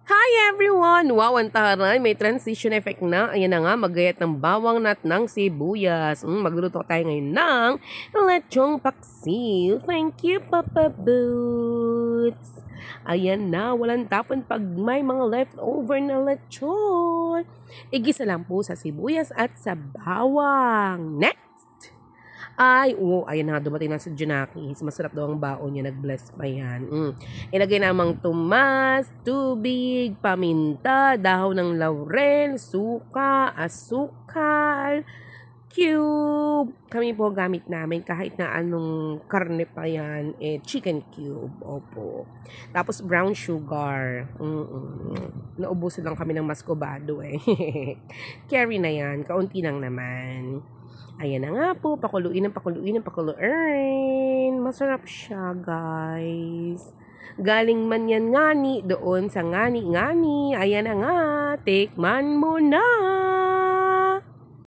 Hi everyone! Wow, ang taray. May transition effect na. Ayan na nga, magayat ng bawang nat ng sibuyas. Magluluto tayo ngayon ng lechong paksiw. Thank you, Papa Boots! Ayan na, walang tapon pag may mga leftover na lechon. Igisa lang po sa sibuyas at sa bawang. Next! Ayan na, dumating na si Junakis. Masarap daw ang baon niya, nag-bless pa yan. Ilagay namang tumas, tubig, paminta, dahon ng laurel, suka, asukal, cube. Kami po gamit namin kahit na anong karne pa yan, chicken cube. Opo. Tapos brown sugar. Naubusan lang kami ng mascobado Carry na yan, kaunti lang naman. Ayan na nga po, pakuluin. Masarap siya, guys. Galing man yan ngani doon sa ngani-ngani. Ayan na nga, tikman mo na.